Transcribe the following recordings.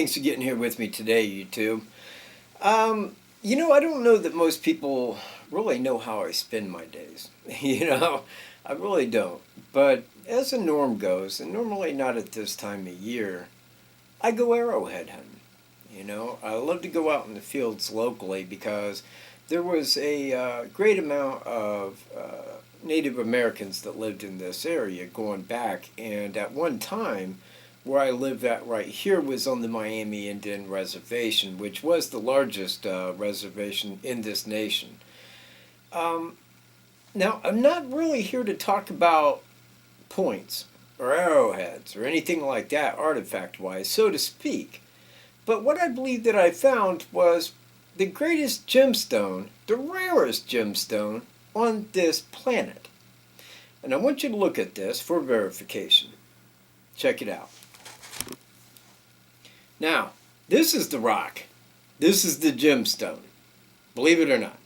Thanks for getting here with me today, YouTube. I don't know that most people really know how I spend my days. I really don't. But as the norm goes, and normally not at this time of year, I go arrowhead hunting. I love to go out in the fields locally because there was a great amount of Native Americans that lived in this area going back, and at one time, where I live at right here was on the Miami Indian Reservation, which was the largest reservation in this nation. Now, I'm not really here to talk about points or arrowheads or anything like that, artifact-wise, so to speak. But what I believe that I found was the greatest gemstone, the rarest gemstone on this planet. And I want you to look at this for verification. Check it out. Now, this is the rock. This is the gemstone. Believe it or not.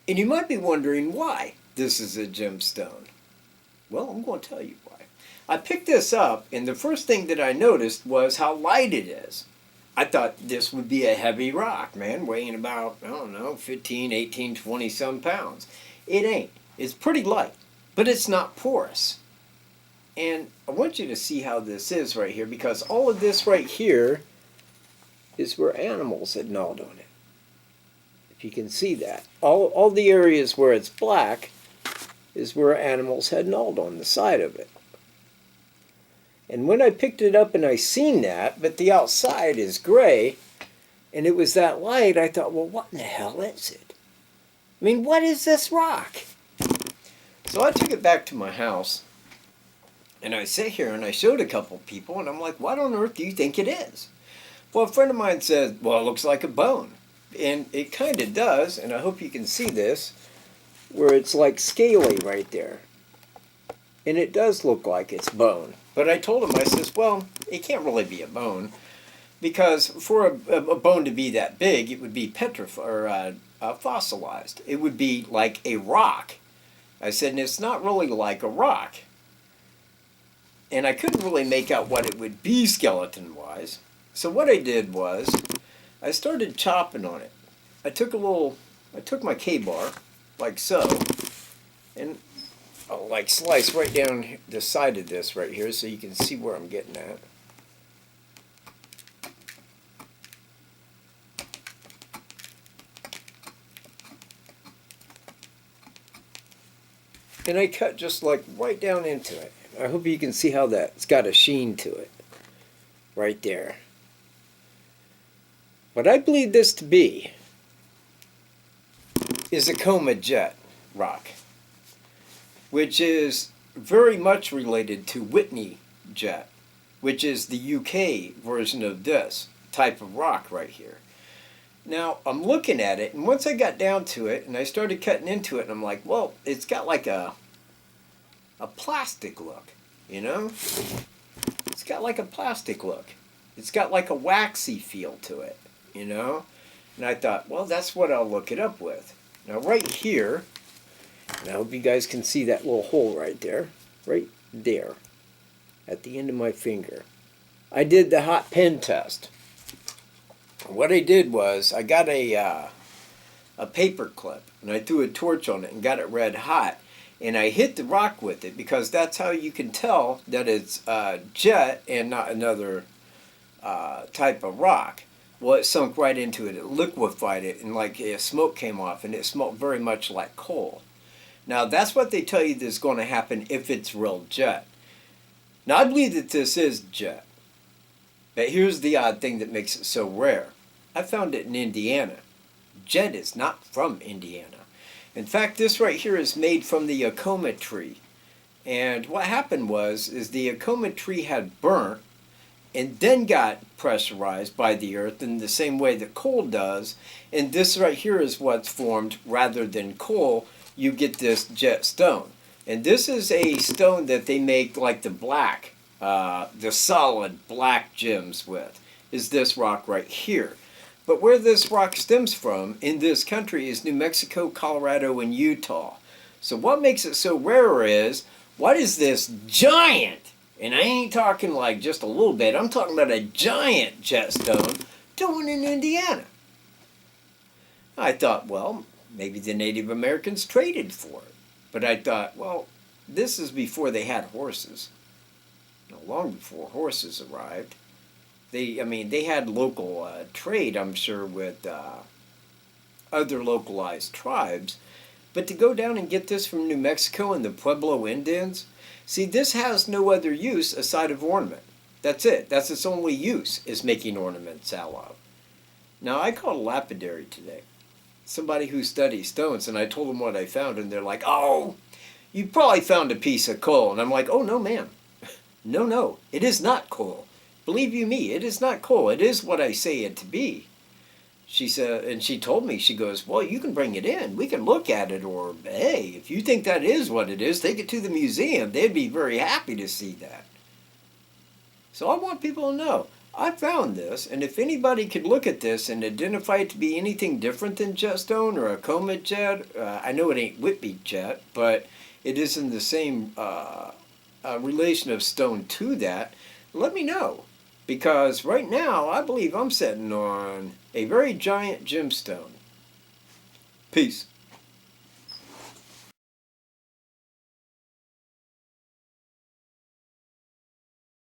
And you might be wondering why this is a gemstone. Well, I'm going to tell you why. I picked this up, and the first thing that I noticed was how light it is. I thought this would be a heavy rock, man, weighing about, 15, 18, 20 some pounds. It ain't. It's pretty light, but it's not porous. And I want you to see how this is right here, because all of this right here is where animals had gnawed on it. If you can see that. All the areas where it's black is where animals had gnawed on the side of it. And when I picked it up and I seen that, but the outside is gray, and it was that light, I thought, well, what in the hell is it? I mean, what is this rock? So I took it back to my house, and I sat here and I showed a couple people, and I'm like, what on earth do you think it is? Well, a friend of mine said, well, it looks like a bone. And it kind of does, and I hope you can see this, where it's like scaly right there. And it does look like it's bone. But I told him, I says, well, it can't really be a bone, because for a bone to be that big, it would be petrified or fossilized. It would be like a rock. I said, and it's not really like a rock. And I couldn't really make out what it would be skeleton-wise. So what I did was, I started chopping on it. I took my K-bar, like so, and I'll like slice right down the side of this right here so you can see where I'm getting at. And I cut just like right down into it. I hope you can see how that's got a sheen to it. Right there. What I believe this to be is a coma jet rock, which is very much related to Whitney jet, which is the UK version of this type of rock right here. Now, I'm looking at it, and once I got down to it, and I started cutting into it, and I'm like, well, it's got like a plastic look, It's got like a plastic look. It's got like a waxy feel to it, And I thought, well, that's what I'll look it up with. Now, right here, and I hope you guys can see that little hole right there, at the end of my finger. I did the hot pen test. What I did was I got a paper clip, and I threw a torch on it and got it red hot, and I hit the rock with it, because that's how you can tell that it's jet and not another type of rock. Well, it sunk right into it. It liquefied it, and like smoke came off, and it smelled very much like coal. Now, that's what they tell you is going to happen if it's real jet. Now, I believe that this is jet. But here's the odd thing that makes it so rare. I found it in Indiana. Jet is not from Indiana. In fact, this right here is made from the Acoma tree. And what happened is the Acoma tree had burnt and then got pressurized by the earth in the same way that coal does. And this right here is what's formed rather than coal. You get this jet stone. And this is a stone that they make like the black, the solid black gems with, is this rock right here. But where this rock stems from in this country is New Mexico, Colorado, and Utah. So what makes it so rare is, what is this giant And I ain't talking like just a little bit. I'm talking about a giant jet stone to one in Indiana. I thought, well, maybe the Native Americans traded for it. But I thought, well, this is before they had horses. Long before horses arrived. They had local trade, I'm sure, with other localized tribes. But to go down and get this from New Mexico and the Pueblo Indians, see, this has no other use aside of ornament. That's it. That's its only use, is making ornaments out of. Now, I called a lapidary today, somebody who studies stones, and I told them what I found, and they're like, oh, you probably found a piece of coal. And I'm like, oh, no, ma'am. No, it is not coal. Believe you me, it is not coal. It is what I say it to be. She said, and she told me, she goes, well, you can bring it in. We can look at it, or, hey, if you think that is what it is, take it to the museum. They'd be very happy to see that. So I want people to know, I found this, and if anybody could look at this and identify it to be anything different than jet stone or a comet jet, I know it ain't Whitby jet, but it is in the same relation of stone to that, let me know. Because right now, I believe I'm sitting on a very giant gemstone. Peace.